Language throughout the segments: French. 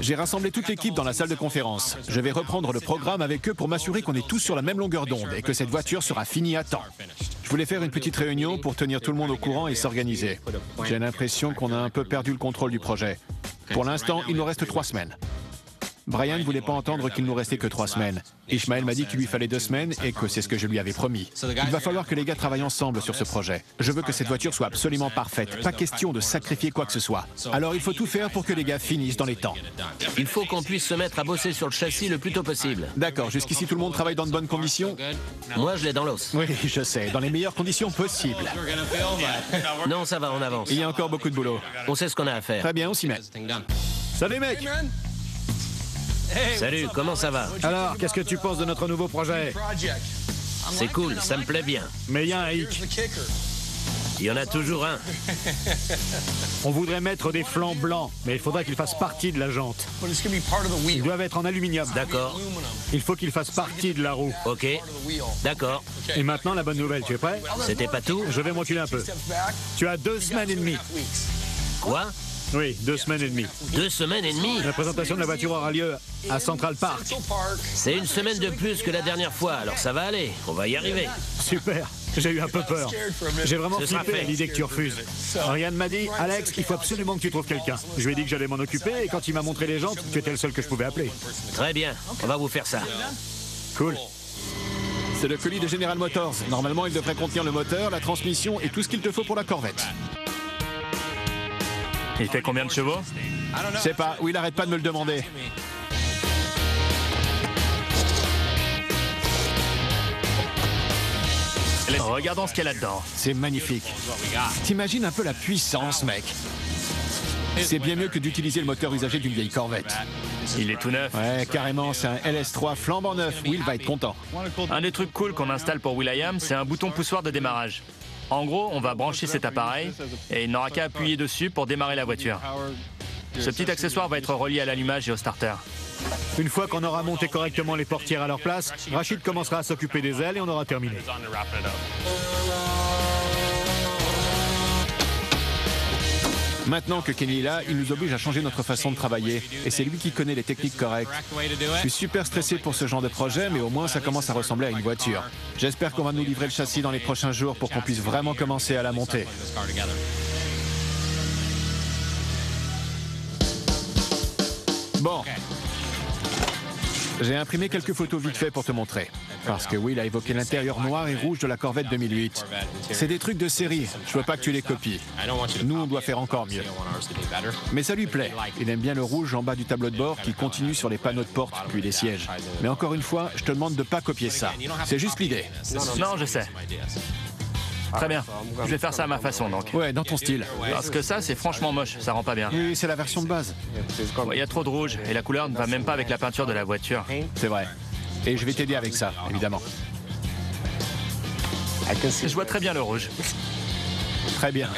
J'ai rassemblé toute l'équipe dans la salle de conférence. Je vais reprendre le programme avec eux pour m'assurer qu'on est tous sur la même longueur d'onde et que cette voiture sera finie à temps. Je voulais faire une petite réunion pour tenir tout le monde au courant et s'organiser. J'ai l'impression qu'on a un peu perdu le contrôle du projet. Pour l'instant, il nous reste 3 semaines. Brian ne voulait pas entendre qu'il nous restait que 3 semaines. Ishmael m'a dit qu'il lui fallait 2 semaines et que c'est ce que je lui avais promis. Il va falloir que les gars travaillent ensemble sur ce projet. Je veux que cette voiture soit absolument parfaite. Pas question de sacrifier quoi que ce soit. Alors il faut tout faire pour que les gars finissent dans les temps. Il faut qu'on puisse se mettre à bosser sur le châssis le plus tôt possible. D'accord, jusqu'ici tout le monde travaille dans de bonnes conditions? Moi, je l'ai dans l'os. Oui, je sais, dans les meilleures conditions possibles. Non, ça va, on avance. Il y a encore beaucoup de boulot. On sait ce qu'on a à faire. Très bien, on s'y met. Salut mec! Salut, comment ça va? Alors, qu'est-ce que tu penses de notre nouveau projet? C'est cool, ça me plaît bien. Mais il y a un hic. Il y en a toujours un. On voudrait mettre des flancs blancs, mais il faudrait qu'ils fassent partie de la jante. Ils doivent être en aluminium. D'accord. Il faut qu'ils fassent partie de la roue. Ok. D'accord. Et maintenant, la bonne nouvelle, tu es prêt? C'était pas tout? Je vais m'enculer un peu. Tu as 2 semaines et demie. Quoi? Oui, 2 semaines et demie. 2 semaines et demie? La présentation de la voiture aura lieu à Central Park. C'est une semaine de plus que la dernière fois, alors ça va aller. On va y arriver. Super. J'ai eu un peu peur. J'ai vraiment Ce sera flippé à fait. l'idée que tu refuses. Ryan m'a dit, Alex, il faut absolument que tu trouves quelqu'un. Je lui ai dit que j'allais m'en occuper et quand il m'a montré les jantes, tu étais le seul que je pouvais appeler. Très bien, on va vous faire ça. Cool. C'est le colis de General Motors. Normalement, il devrait contenir le moteur, la transmission et tout ce qu'il te faut pour la Corvette. Il fait combien de chevaux? Je sais pas, Will arrête pas de me le demander. Regardons ce qu'il y a là-dedans. C'est magnifique. T'imagines un peu la puissance, mec. C'est bien mieux que d'utiliser le moteur usagé d'une vieille Corvette. Il est tout neuf. Ouais, carrément, c'est un LS3 flambant neuf. Will va être content. Un des trucs cool qu'on installe pour Will.i.am, c'est un bouton poussoir de démarrage. En gros, on va brancher cet appareil et il n'aura qu'à appuyer dessus pour démarrer la voiture. Ce petit accessoire va être relié à l'allumage et au starter. Une fois qu'on aura monté correctement les portières à leur place, Rachid commencera à s'occuper des ailes et on aura terminé. Maintenant que Kenny est là, il nous oblige à changer notre façon de travailler. Et c'est lui qui connaît les techniques correctes. Je suis super stressé pour ce genre de projet, mais au moins ça commence à ressembler à une voiture. J'espère qu'on va nous livrer le châssis dans les prochains jours pour qu'on puisse vraiment commencer à la monter. Bon. J'ai imprimé quelques photos vite fait pour te montrer. Parce que Will a évoqué l'intérieur noir et rouge de la Corvette 2008. C'est des trucs de série, je veux pas que tu les copies. Nous, on doit faire encore mieux. Mais ça lui plaît. Il aime bien le rouge en bas du tableau de bord qui continue sur les panneaux de porte, puis les sièges. Mais encore une fois, je te demande de pas copier ça. C'est juste l'idée. Non, je sais. Très bien. Je vais faire ça à ma façon, donc. Ouais, dans ton style. Parce que ça, c'est franchement moche. Ça rend pas bien. Oui, c'est la version de base. Il y a trop de rouge et la couleur ne va même pas avec la peinture de la voiture. C'est vrai. Et je vais t'aider avec ça, évidemment. Je vois très bien le rouge. Très bien.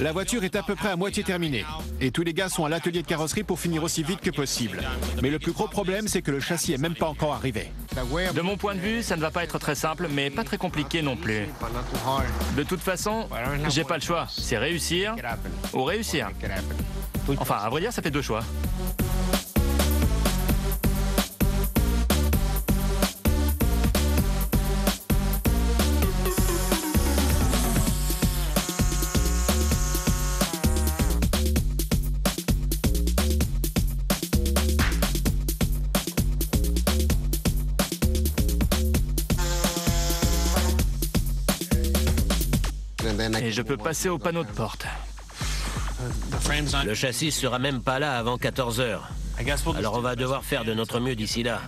La voiture est à peu près à moitié terminée. Et tous les gars sont à l'atelier de carrosserie pour finir aussi vite que possible. Mais le plus gros problème, c'est que le châssis est même pas encore arrivé. De mon point de vue, ça ne va pas être très simple, mais pas très compliqué non plus. De toute façon, j'ai pas le choix. C'est réussir ou réussir. Enfin, à vrai dire, ça fait 2 choix. Et je peux passer au panneau de porte. Le châssis sera même pas là avant 14 heures. Alors on va devoir faire de notre mieux d'ici là.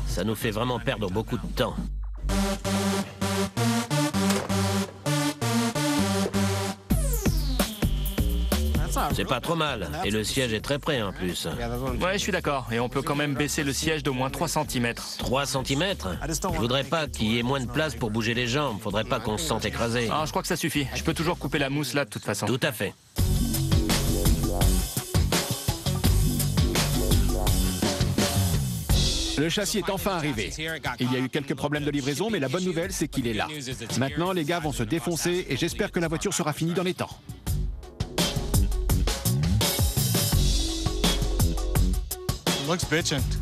Ça nous fait vraiment perdre beaucoup de temps. C'est pas trop mal. Et le siège est très près en plus. Ouais, je suis d'accord. Et on peut quand même baisser le siège d'au moins 3 cm. 3 cm? Je voudrais pas qu'il y ait moins de place pour bouger les jambes. Faudrait pas qu'on se sente écrasé. Ah, je crois que ça suffit. Je peux toujours couper la mousse là de toute façon. Tout à fait. Le châssis est enfin arrivé. Il y a eu quelques problèmes de livraison, mais la bonne nouvelle, c'est qu'il est là. Maintenant, les gars vont se défoncer et j'espère que la voiture sera finie dans les temps.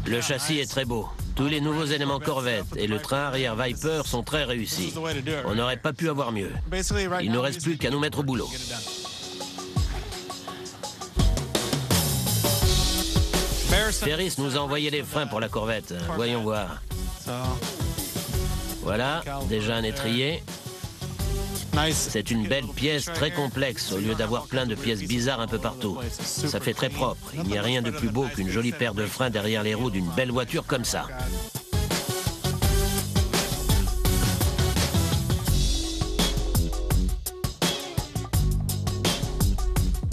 Le châssis est très beau. Tous les nouveaux éléments Corvette et le train arrière Viper sont très réussis. On n'aurait pas pu avoir mieux. Il ne reste plus qu'à nous mettre au boulot. Ferris nous a envoyé les freins pour la Corvette. Voyons voir. Voilà, déjà un étrier. C'est une belle pièce très complexe au lieu d'avoir plein de pièces bizarres un peu partout. Ça fait très propre. Il n'y a rien de plus beau qu'une jolie paire de freins derrière les roues d'une belle voiture comme ça.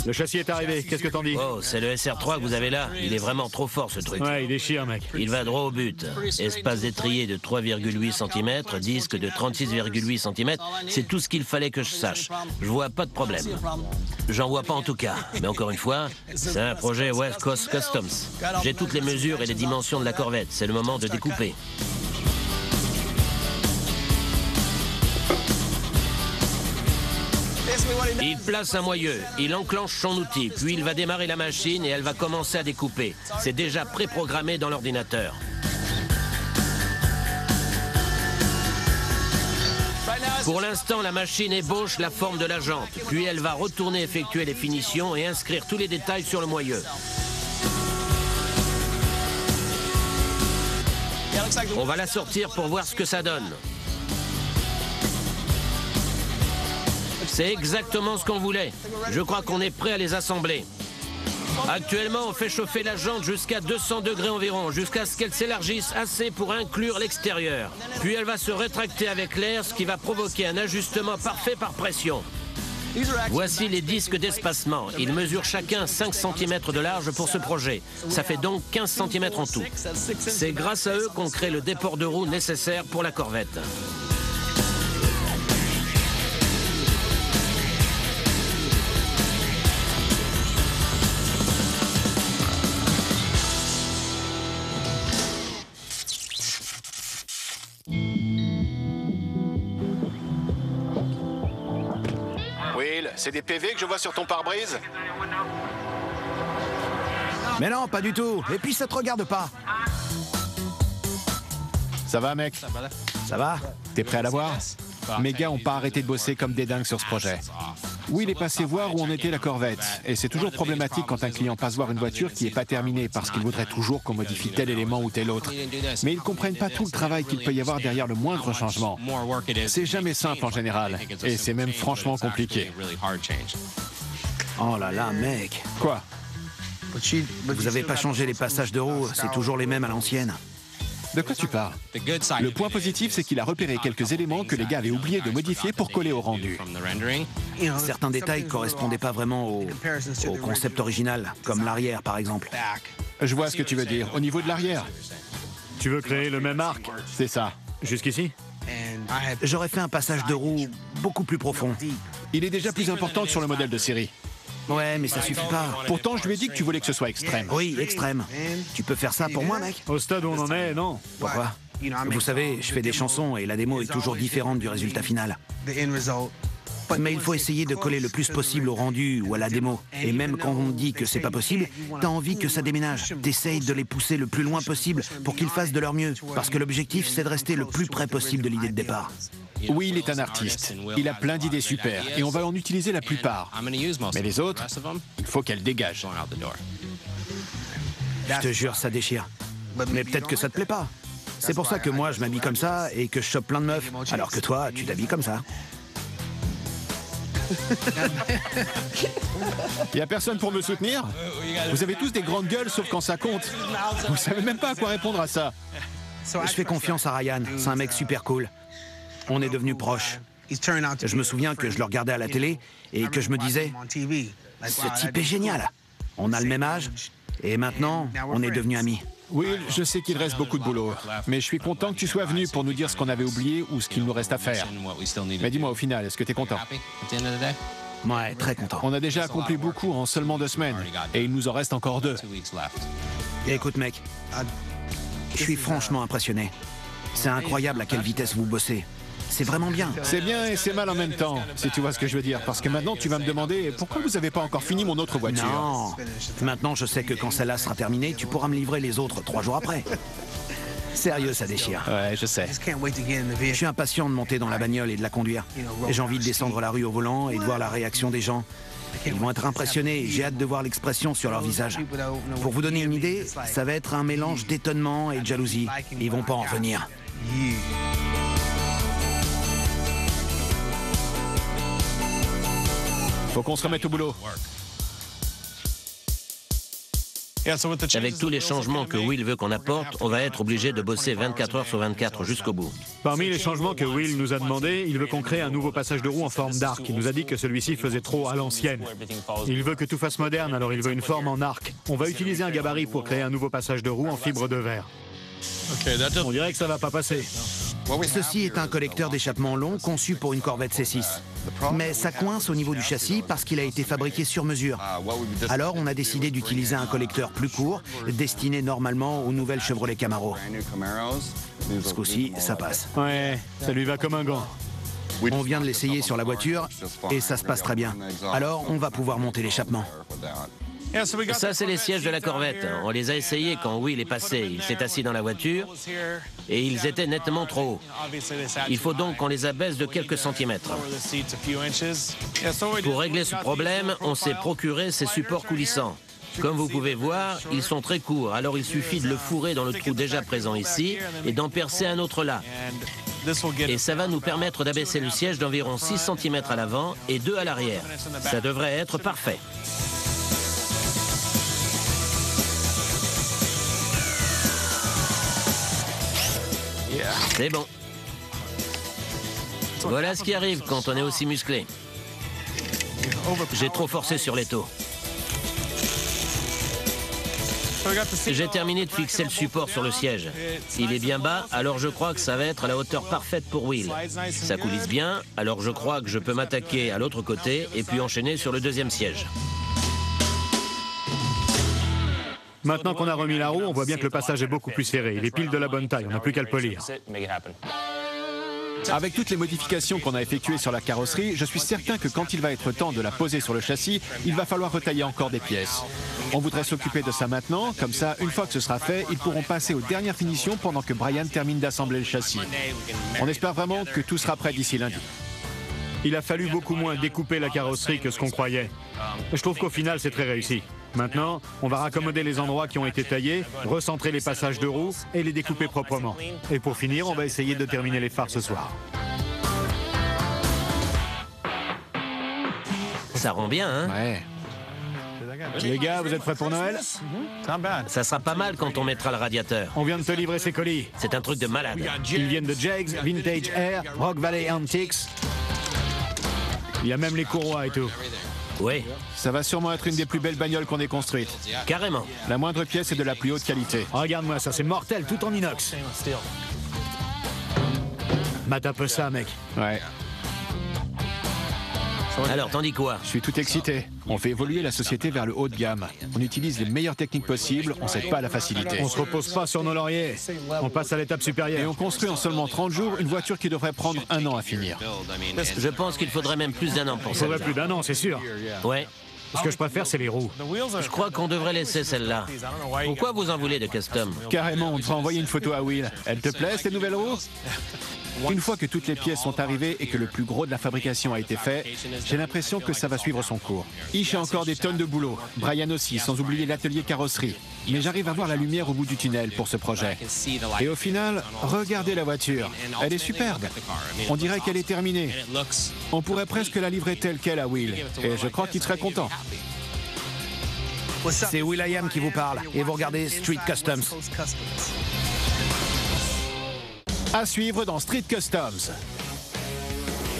Le châssis est arrivé, qu'est-ce que t'en dis? Oh, c'est le SR3 que vous avez là. Il est vraiment trop fort ce truc. Ouais, il déchire, mec. Il va droit au but. Espace d'étrier de 3,8 cm, disque de 36,8 cm, c'est tout ce qu'il fallait que je sache. Je vois pas de problème. J'en vois pas en tout cas. Mais encore une fois, c'est un projet West Coast Customs. J'ai toutes les mesures et les dimensions de la Corvette. C'est le moment de découper. Il place un moyeu, il enclenche son outil, puis il va démarrer la machine et elle va commencer à découper. C'est déjà préprogrammé dans l'ordinateur. Pour l'instant, la machine ébauche la forme de la jante, puis elle va retourner effectuer les finitions et inscrire tous les détails sur le moyeu. On va la sortir pour voir ce que ça donne. C'est exactement ce qu'on voulait. Je crois qu'on est prêt à les assembler. Actuellement, on fait chauffer la jante jusqu'à 200 degrés environ, jusqu'à ce qu'elle s'élargisse assez pour inclure l'extérieur. Puis elle va se rétracter avec l'air, ce qui va provoquer un ajustement parfait par pression. Voici les disques d'espacement. Ils mesurent chacun 5 cm de large pour ce projet. Ça fait donc 15 cm en tout. C'est grâce à eux qu'on crée le déport de roue nécessaire pour la Corvette. C'est des PV que je vois sur ton pare-brise? Mais non, pas du tout. Et puis ça te regarde pas. Ça va, mec? Ça va? T'es prêt à la voir? Mes gars ont pas arrêté de bosser comme des dingues sur ce projet. Will est passé voir où en était la Corvette. Et c'est toujours problématique quand un client passe voir une voiture qui n'est pas terminée parce qu'il voudrait toujours qu'on modifie tel élément ou tel autre. Mais ils ne comprennent pas tout le travail qu'il peut y avoir derrière le moindre changement. C'est jamais simple en général. Et c'est même franchement compliqué. Oh là là, mec. Quoi? Vous avez pas changé les passages de roue, c'est toujours les mêmes à l'ancienne. De quoi tu parles? Le point positif, c'est qu'il a repéré quelques éléments que les gars avaient oublié de modifier pour coller au rendu. Certains détails correspondaient pas vraiment au concept original, comme l'arrière par exemple. Je vois ce que tu veux dire. Au niveau de l'arrière? Tu veux créer le même arc? C'est ça. Jusqu'ici? J'aurais fait un passage de roue beaucoup plus profond. Il est déjà plus important que sur le modèle de série. Ouais, mais ça suffit pas. Pourtant, je lui ai dit que tu voulais que ce soit extrême. Oui, extrême. Tu peux faire ça pour moi, mec? Au stade où on en est, non. Pourquoi? Vous savez, je fais des chansons et la démo est toujours différente du résultat final. Mais il faut essayer de coller le plus possible au rendu ou à la démo. Et même quand on dit que c'est pas possible, t'as envie que ça déménage. T'essayes de les pousser le plus loin possible pour qu'ils fassent de leur mieux. Parce que l'objectif, c'est de rester le plus près possible de l'idée de départ. Oui, il est un artiste. Il a plein d'idées super et on va en utiliser la plupart. Mais les autres, il faut qu'elles dégagent. Je te jure, ça déchire. Mais peut-être que ça te plaît pas. C'est pour ça que moi, je m'habille comme ça et que je chope plein de meufs. Alors que toi, tu t'habilles comme ça. Il y a personne pour me soutenir? Vous avez tous des grandes gueules sauf quand ça compte. Vous savez même pas à quoi répondre à ça. Je fais confiance à Ryan. C'est un mec super cool. On est devenus proches. Je me souviens que je le regardais à la télé et que je me disais, ce type est génial. On a le même âge et maintenant, on est devenus amis. Will, je sais qu'il reste beaucoup de boulot, mais je suis content que tu sois venu pour nous dire ce qu'on avait oublié ou ce qu'il nous reste à faire. Mais dis-moi, au final, est-ce que tu es content? Ouais, très content. On a déjà accompli beaucoup en seulement 2 semaines, et il nous en reste encore 2. Et écoute, mec, je suis franchement impressionné. C'est incroyable à quelle vitesse vous bossez. C'est vraiment bien. C'est bien et c'est mal en même temps, si tu vois ce que je veux dire. Parce que maintenant, tu vas me demander pourquoi vous n'avez pas encore fini mon autre voiture. Non. Maintenant, je sais que quand celle-là sera terminée, tu pourras me livrer les autres 3 jours après. Sérieux, ça déchire. Ouais, je sais. Je suis impatient de monter dans la bagnole et de la conduire. Et j'ai envie de descendre la rue au volant et de voir la réaction des gens. Ils vont être impressionnés et j'ai hâte de voir l'expression sur leur visage. Pour vous donner une idée, ça va être un mélange d'étonnement et de jalousie. Ils vont pas en revenir. Faut qu'on se remette au boulot. Avec tous les changements que Will veut qu'on apporte, on va être obligé de bosser 24 heures sur 24 jusqu'au bout. Parmi les changements que Will nous a demandé, il veut qu'on crée un nouveau passage de roue en forme d'arc. Il nous a dit que celui-ci faisait trop à l'ancienne. Il veut que tout fasse moderne, alors il veut une forme en arc. On va utiliser un gabarit pour créer un nouveau passage de roue en fibre de verre. On dirait que ça va pas passer. Ceci est un collecteur d'échappement long conçu pour une Corvette C6. Mais ça coince au niveau du châssis parce qu'il a été fabriqué sur mesure. Alors on a décidé d'utiliser un collecteur plus court, destiné normalement aux nouvelles Chevrolet Camaro. Ce coup-ci, ça passe. Ouais, ça lui va comme un gant. On vient de l'essayer sur la voiture et ça se passe très bien. Alors on va pouvoir monter l'échappement. Ça, c'est les sièges de la Corvette. On les a essayés quand Will est passé. Il s'est assis dans la voiture et ils étaient nettement trop hauts. Il faut donc qu'on les abaisse de quelques centimètres. Pour régler ce problème, on s'est procuré ces supports coulissants. Comme vous pouvez voir, ils sont très courts, alors il suffit de le fourrer dans le trou déjà présent ici et d'en percer un autre là. Et ça va nous permettre d'abaisser le siège d'environ 6 cm à l'avant et 2 à l'arrière. Ça devrait être parfait. C'est bon. Voilà ce qui arrive quand on est aussi musclé. J'ai trop forcé sur l'étau. J'ai terminé de fixer le support sur le siège. Il est bien bas, alors je crois que ça va être à la hauteur parfaite pour Will. Ça coulisse bien, alors je crois que je peux m'attaquer à l'autre côté et puis enchaîner sur le deuxième siège. Maintenant qu'on a remis la roue, on voit bien que le passage est beaucoup plus serré. Il est pile de la bonne taille, on n'a plus qu'à le polir. Avec toutes les modifications qu'on a effectuées sur la carrosserie, je suis certain que quand il va être temps de la poser sur le châssis, il va falloir retailler encore des pièces. On voudrait s'occuper de ça maintenant, comme ça, une fois que ce sera fait, ils pourront passer aux dernières finitions pendant que Brian termine d'assembler le châssis. On espère vraiment que tout sera prêt d'ici lundi. Il a fallu beaucoup moins découper la carrosserie que ce qu'on croyait. Je trouve qu'au final, c'est très réussi. Maintenant, on va raccommoder les endroits qui ont été taillés, recentrer les passages de roues et les découper proprement. Et pour finir, on va essayer de terminer les phares ce soir. Ça rend bien, hein? Ouais. Les gars, vous êtes prêts pour Noël? Ça sera pas mal quand on mettra le radiateur. On vient de te livrer ces colis. C'est un truc de malade. Ils viennent de Jags, Vintage Air, Rock Valley Antiques. Il y a même les courroies et tout. Oui, Ça va sûrement être une des plus belles bagnoles qu'on ait construites. carrément. La moindre pièce est de la plus haute qualité. Regarde-moi ça, c'est mortel, tout en inox. Mate un peu ça, mec. Ouais, Alors, t'en dis quoi? je suis tout excité. On fait évoluer la société vers le haut de gamme. On utilise les meilleures techniques possibles, on ne cède pas à la facilité. On se repose pas sur nos lauriers. On passe à l'étape Et supérieure. on construit en seulement 30 jours une voiture qui devrait prendre 1 an à finir. Je pense qu'il faudrait même plus d'1 an pour Il ça. faudrait plus d'1 an, c'est sûr. Ouais, Ce que je préfère, c'est les roues. je crois qu'on devrait laisser celle-là. Pourquoi vous en voulez de custom? Carrément, on devrait envoyer une photo à Will. Elle te plaît, ces nouvelles roues? Une fois que toutes les pièces sont arrivées et que le plus gros de la fabrication a été fait, j'ai l'impression que ça va suivre son cours. Ish a encore des tonnes de boulot, Brian aussi, sans oublier l'atelier carrosserie. Mais j'arrive à voir la lumière au bout du tunnel pour ce projet. Et au final, regardez la voiture. Elle est superbe. On dirait qu'elle est terminée. On pourrait presque la livrer telle qu'elle à Will. Et je crois qu'il serait content. C'est Will.i.am qui vous parle et vous regardez Street Customs. À suivre dans Street Customs.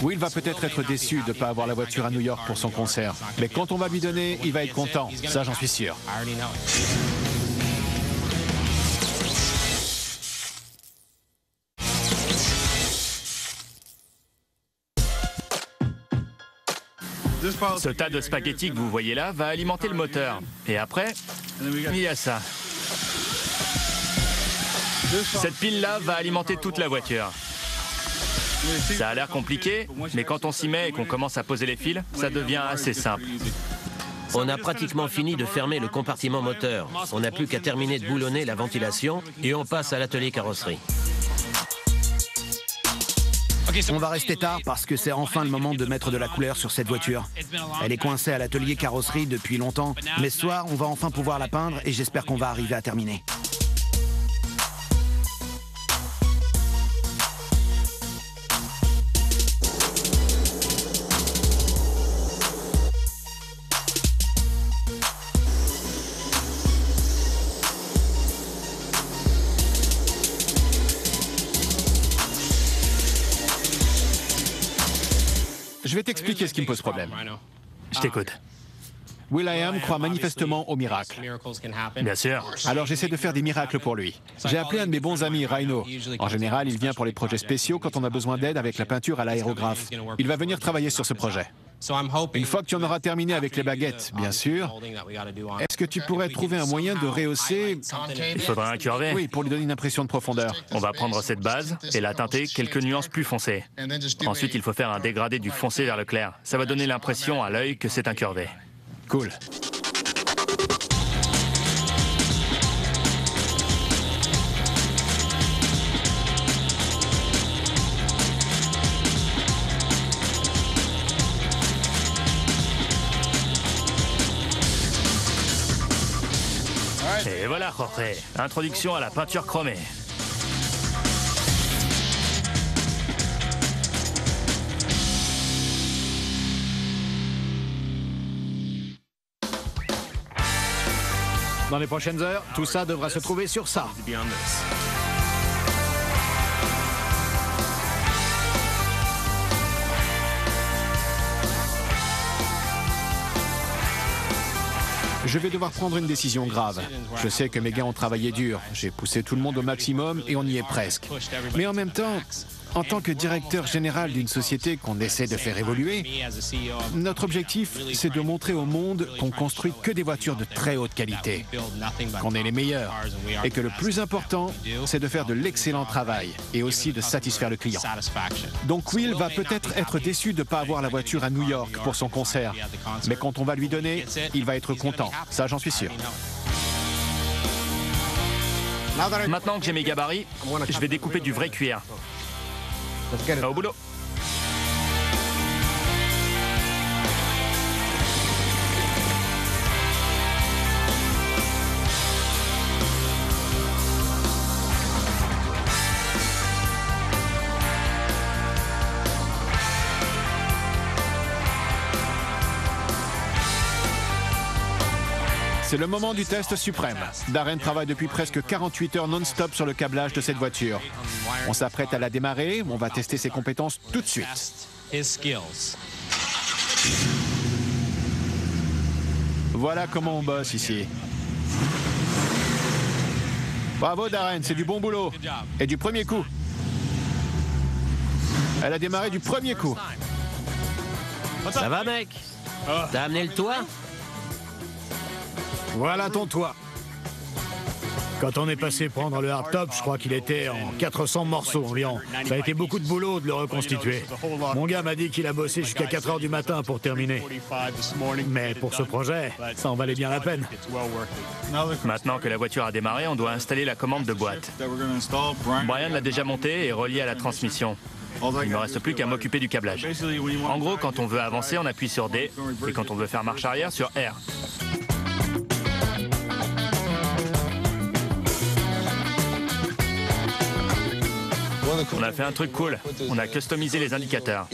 Will va peut-être être déçu de ne pas avoir la voiture à New York pour son concert. Mais quand on va lui donner, il va être content. Ça, j'en suis sûr. Ce tas de spaghettis que vous voyez là va alimenter le moteur. Et après, il y a ça. Cette pile-là va alimenter toute la voiture. Ça a l'air compliqué, mais quand on s'y met et qu'on commence à poser les fils, ça devient assez simple. On a pratiquement fini de fermer le compartiment moteur. On n'a plus qu'à terminer de boulonner la ventilation et on passe à l'atelier carrosserie. On va rester tard parce que c'est enfin le moment de mettre de la couleur sur cette voiture. Elle est coincée à l'atelier carrosserie depuis longtemps, mais ce soir, on va enfin pouvoir la peindre et j'espère qu'on va arriver à terminer. Je vais t'expliquer ce qui me pose problème. Je t'écoute. Will.i.am croit manifestement au miracle. Bien sûr. Alors j'essaie de faire des miracles pour lui. J'ai appelé un de mes bons amis, Rhino. En général, il vient pour les projets spéciaux quand on a besoin d'aide avec la peinture à l'aérographe. Il va venir travailler sur ce projet. Une fois que tu en auras terminé avec les baguettes, bien sûr, est-ce que tu pourrais trouver un moyen de rehausser... Il faudra incurver. Oui, pour lui donner une impression de profondeur. On va prendre cette base et la teinter quelques nuances plus foncées. Ensuite, il faut faire un dégradé du foncé vers le clair. Ça va donner l'impression à l'œil que c'est incurvé. Cool. Et voilà, Jorge. Introduction à la peinture chromée. Dans les prochaines heures, tout ça devra se trouver sur ça. Je vais devoir prendre une décision grave. Je sais que mes gars ont travaillé dur. J'ai poussé tout le monde au maximum et on y est presque. Mais en même temps, en tant que directeur général d'une société qu'on essaie de faire évoluer, notre objectif, c'est de montrer au monde qu'on construit que des voitures de très haute qualité, qu'on est les meilleurs, et que le plus important, c'est de faire de l'excellent travail et aussi de satisfaire le client. Donc Will va peut-être être déçu de ne pas avoir la voiture à New York pour son concert, mais quand on va lui donner, il va être content. Ça, j'en suis sûr. Maintenant que j'ai mes gabarits, je vais découper du vrai cuir. Au boulot. C'est le moment du test suprême. Darren travaille depuis presque 48 heures non-stop sur le câblage de cette voiture. On s'apprête à la démarrer, on va tester ses compétences tout de suite. Voilà comment on bosse ici. Bravo Darren, c'est du bon boulot. Et du premier coup. Elle a démarré du premier coup. Ça va, mec? T'as amené le toit? Voilà ton toit. Quand on est passé prendre le hardtop, je crois qu'il était en 400 morceaux environ. Ça a été beaucoup de boulot de le reconstituer. Mon gars m'a dit qu'il a bossé jusqu'à 4 heures du matin pour terminer. Mais pour ce projet, ça en valait bien la peine. Maintenant que la voiture a démarré, on doit installer la commande de boîte. Brian l'a déjà montée et reliée à la transmission. Il ne me reste plus qu'à m'occuper du câblage. En gros, quand on veut avancer, on appuie sur D, et quand on veut faire marche arrière, sur R. On a fait un truc cool. On a customisé les indicateurs.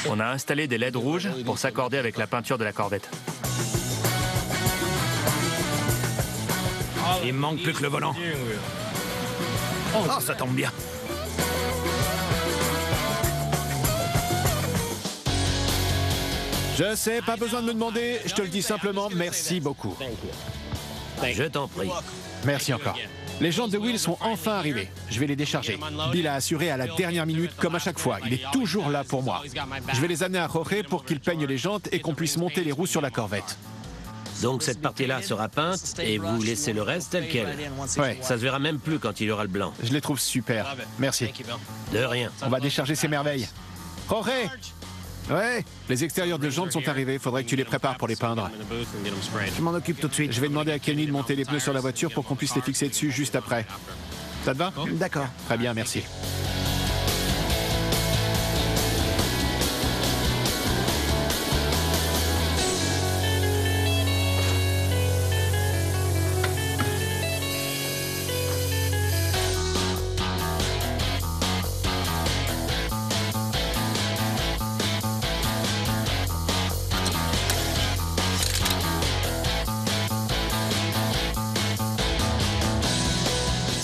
On a installé des LED rouges pour s'accorder avec la peinture de la Corvette. Il me manque plus que le volant. Oh, ça tombe bien. Je sais, pas besoin de me demander, je te le dis simplement, merci beaucoup. Je t'en prie. Merci encore. Les jantes de Will sont enfin arrivées. Je vais les décharger. Bill a assuré à la dernière minute, comme à chaque fois. Il est toujours là pour moi. Je vais les amener à Jorge pour qu'il peigne les jantes et qu'on puisse monter les roues sur la Corvette. Donc cette partie-là sera peinte et vous laissez le reste tel quel. Ouais, Ça se verra même plus quand il y aura le blanc. je les trouve super. Merci. De rien. On va décharger ces merveilles. Jorge! Ouais, les extérieurs de jantes sont arrivés. Faudrait que tu les prépares pour les peindre. Je m'en occupe tout de suite. Je vais demander à Kenny de monter les pneus sur la voiture pour qu'on puisse les fixer dessus juste après. Ça te va? D'accord. Très bien, merci.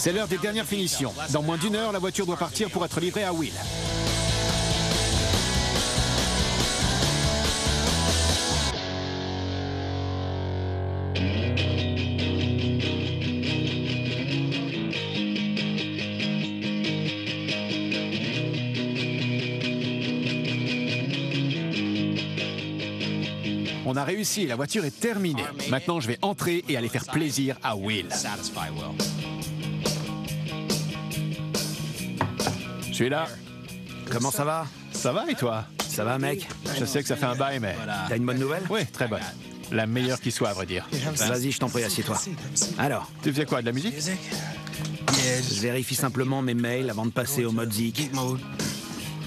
C'est l'heure des dernières finitions. Dans moins d'1 heure, la voiture doit partir pour être livrée à Will. On a réussi, la voiture est terminée. Maintenant, je vais entrer et aller faire plaisir à Will. Je suis là. Comment ça va? Ça va et toi? Ça va, mec? Je sais que ça fait un bail, mais... T'as une bonne nouvelle? Oui, très bonne. La meilleure qui soit, à vrai dire. Vas-y, je t'en prie, assieds-toi. Alors, Tu faisais quoi, de la musique? je vérifie simplement mes mails avant de passer au mode Zik.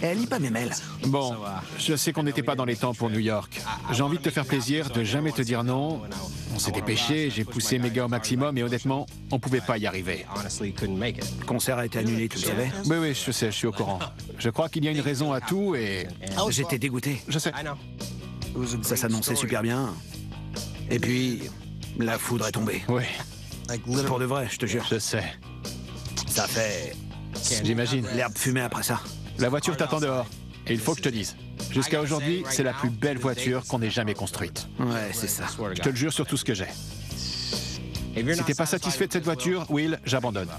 Elle lit pas mes mails. Bon, je sais qu'on n'était pas dans les temps pour New York. J'ai envie de te faire plaisir, de jamais te dire non. On s'est dépêché, j'ai poussé mes gars au maximum et honnêtement, on pouvait pas y arriver. Le concert a été annulé, tu le savais? Oui, oui, je sais, je suis au courant. Je crois qu'il y a une raison à tout et... J'étais dégoûté. Je sais. Ça s'annonçait super bien. Et puis, la foudre est tombée. Oui, Pour de vrai, je te jure. je sais. Ça fait J'imagine. l'herbe fumée après ça. La voiture t'attend dehors. Et il faut que je te dise. Jusqu'à aujourd'hui, c'est la plus belle voiture qu'on ait jamais construite. Ouais, c'est ça. Je te le jure sur tout ce que j'ai. Si t'es pas satisfait de cette voiture, Will, j'abandonne.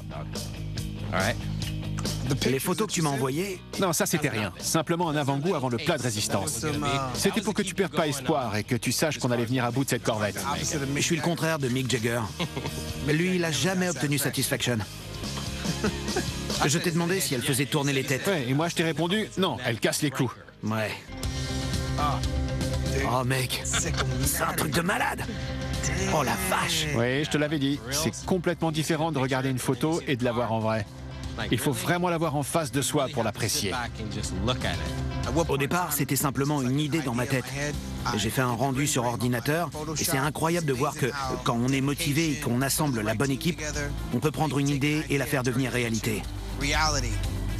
Les photos que tu m'as envoyées, Non, ça c'était rien. Simplement un avant-goût avant le plat de résistance. C'était pour que tu perdes pas espoir et que tu saches qu'on allait venir à bout de cette Corvette. je suis le contraire de Mick Jagger. Lui, il a jamais obtenu Satisfaction. Je t'ai demandé si elle faisait tourner les têtes. Ouais, et moi je t'ai répondu, non, elle casse les coups. Ouais. Oh mec, c'est un truc de malade. Oh la vache. Oui, je te l'avais dit, c'est complètement différent de regarder une photo et de la voir en vrai. Il faut vraiment la voir en face de soi pour l'apprécier. Au départ, c'était simplement une idée dans ma tête. J'ai fait un rendu sur ordinateur et c'est incroyable de voir que quand on est motivé et qu'on assemble la bonne équipe, on peut prendre une idée et la faire devenir réalité.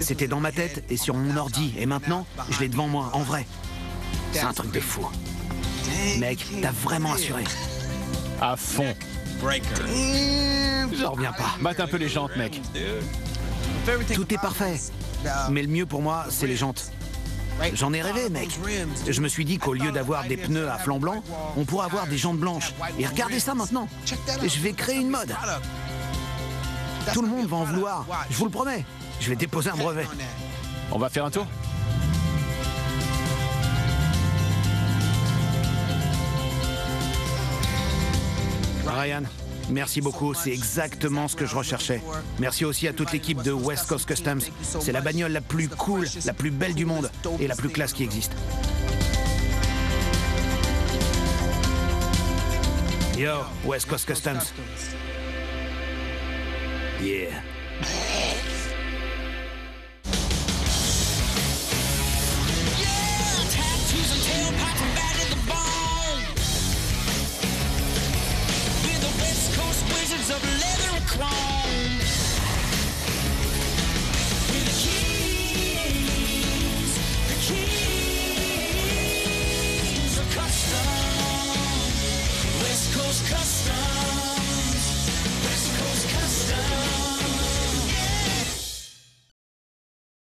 C'était dans ma tête et sur mon ordi et maintenant, je l'ai devant moi, en vrai. C'est un truc de fou. Mec, t'as vraiment assuré. À fond. J'en reviens pas. Batte un peu les jantes, mec. Tout est parfait. Mais le mieux pour moi, c'est les jantes. J'en ai rêvé, mec. Je me suis dit qu'au lieu d'avoir des pneus à flanc blanc, on pourrait avoir des jantes blanches. Et regardez ça maintenant. Je vais créer une mode. Tout le monde va en vouloir. Je vous le promets. Je vais déposer un brevet. On va faire un tour? Ryan, merci beaucoup. C'est exactement ce que je recherchais. Merci aussi à toute l'équipe de West Coast Customs. C'est la bagnole la plus cool, la plus belle du monde et la plus classe qui existe. Yo, West Coast Customs. Yeah. West Coast Customs.